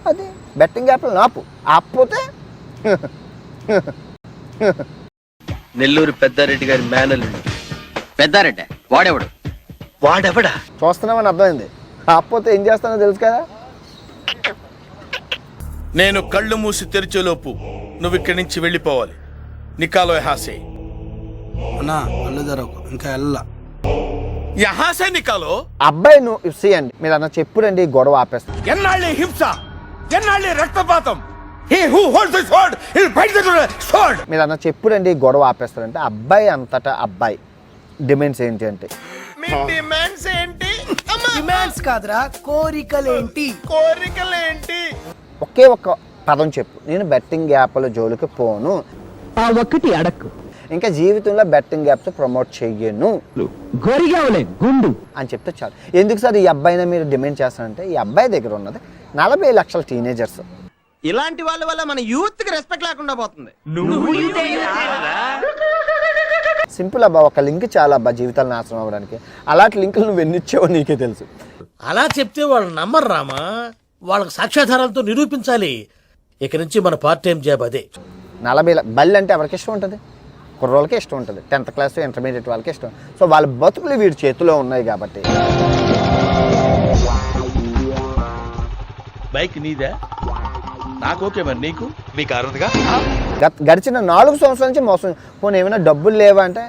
అది బెట్టింగ్ యాప్లు ఆపపోతే నెల్లూరు పెద్దారెడ్డి గారి మేనల్లుడు. పెద్దారెడ్డి వాడెవడా చూస్తున్నామని అర్థమైంది. ఆపపోతే ఏం చేస్తానో తెలుసు కదా. నేను కళ్ళు మూసి తెరిచేలోపు నువ్వు ఇక్కడి నుంచి వెళ్ళిపోవాలి. నికాలో హాసే అన్నా అల్లు జరకు ఇంకా వెళ్ళా యహాసే నికాలో. అబ్బాయి నువ్వు చేయండి, మీరు అన్న చెప్పుడండి గొడవ ఆపేస్తాను. ఎన్నాళ్ళే హింస, ఎన్నాళ్ళే రక్తపాతం. He who holds the sword, he'll fight the sword. మీరు అన్న చెప్పుడండి గొడవ ఆపేస్తారంటే అబ్బాయి అంతటా అబ్బాయి డిమాండ్స్ ఏంటి అంటే మీ డిమాండ్స్ ఏంటి? డిమాండ్స్ కాదురా కోరికలేంటి కోరికలేంటి? ఒకే ఒక్క పదం చెప్పు, నేను బెట్టింగ్ యాప్ల జోలికి పోను, ఆ ఒక్కటి అడక్కు, ఇంకా జీవితంలో బెట్టింగ్ యాప్స్ ప్రమోట్ చెయ్యను గొరిగావులే గుండు అని చెప్తే చాలు. ఎందుకు సార్ ఈ అబ్బాయిని మీరు డిమాండ్ చేస్తారంటే ఈ అబ్బాయి దగ్గర ఉన్నది 40 లక్షల టీనేజర్స్. ఇలాంటి వాళ్ళ వల్ల మన యూత్ కి రెస్పెక్ట్ లేకుండా పోతుంది. సింపుల్ అబ్బా, ఒక లింక్ చాలా అబ్బా జీవితాలు నాశనం అవ్వడానికి. అలాంటి లింకులు నువ్వు ఎన్నిచ్చావో నీకే తెలుసు. అలా చెప్తే వాళ్ళు నమ్మరు రామా, వాళ్ళకి సాక్ష్యాధారాలతో నిరూపించాలి. ఇక నుంచి మన పార్ట్ టైం జాబ్ అదే. 40 బల్లి అంటే ఎవరికి ఇష్టం ఉంటుంది? కుర్రోళ్ళకే ఇష్టం ఉంటుంది, 10th క్లాస్ ఇంటర్మీడియట్ వాళ్ళకి ఇష్టం. సో వాళ్ళ బతుకులు వీడి చేతిలో ఉన్నాయి కాబట్టి. బైక్ నీదే, నాకు ఓకే, మరి నీకు మీ కారణంగా గడిచిన 4 సంవత్సరాల నుంచి మోసం. పోనీ ఏమైనా డబ్బులు లేవా అంటే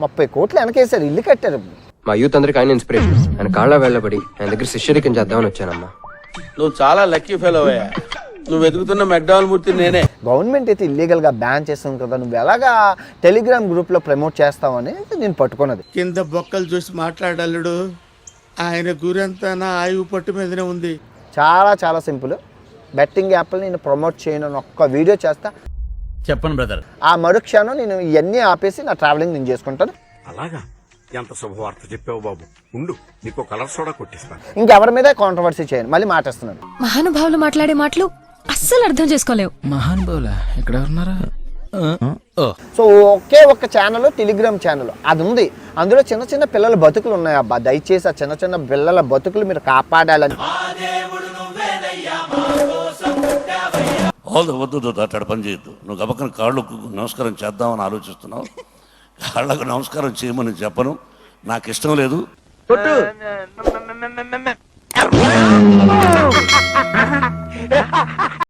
30 కోట్లు వెనకేసారు, ఇల్లు కట్టారు. మా యూత్ అందరికి ఆయన ఇన్స్పిరేషన్. ఆయన కాళ్ళ వెళ్ళబడి ఆయన దగ్గర శిష్యరికం చేద్దామని వచ్చానమ్మా. నువ్వు చాలా లక్కీ ఫెలో అయ్యా. నువ్వు వెతుకుతున్న మెక్డాల్ మూర్తి నేనే. గవర్నమెంట్ అయితే ఇల్లీగల్గా బ్యాన్ చేస్తుంది కదా, నువ్వు ఎలాగా టెలిగ్రామ్ గ్రూప్లో ప్రమోట్ చేస్తావని నేను పట్టుకున్నది. కింద బొక్కలు చూసి మాట్లాడల్లుడు, ఆయన గురంతా నా ఆయువు పట్టు మీదనే ఉంది. చాలా చాలా సింపుల్. బెట్టింగ్ యాప్లు నేను ప్రమోట్ చేయను అని ఒక్క వీడియో చేస్తా, చెప్పండి బ్రదర్. ఆ మరుక్షణం నేను ఇవన్నీ ఆపేసి నా ట్రావెలింగ్ నేను చేసుకుంటాను. అలాగా ఎంత శుభవార్త చెప్పావు బాబు, ఉండు నీకు కలర్ సోడా కొట్టిస్తాను. ఇంకెవరి మీద కాంట్రవర్సీ చేయను, మళ్ళీ మాటేస్తున్నాను. మహానుభావులు మాట్లాడే మాటలు అస్సలు అర్థం చేసుకోలేవు. మహానుభావులా ఎక్కడ ఉన్నారా? సో ఒకే ఒక్క ఛానల్, టెలిగ్రామ్ ఛానల్ అది ఉంది. అందులో చిన్న చిన్న పిల్లల బతుకులు ఉన్నాయి అబ్బా. దయచేసి ఆ చిన్న చిన్న పిల్లల బతుకులు మీరు కాపాడాలని. వద్దు అట్టాడు పని చేయొద్దు. నువ్వు గబక్కన కాళ్ళకు నమస్కారం చేద్దామని ఆలోచిస్తున్నావు. కాళ్ళకు నమస్కారం చేయమని చెప్పను, నాకు ఇష్టం లేదు.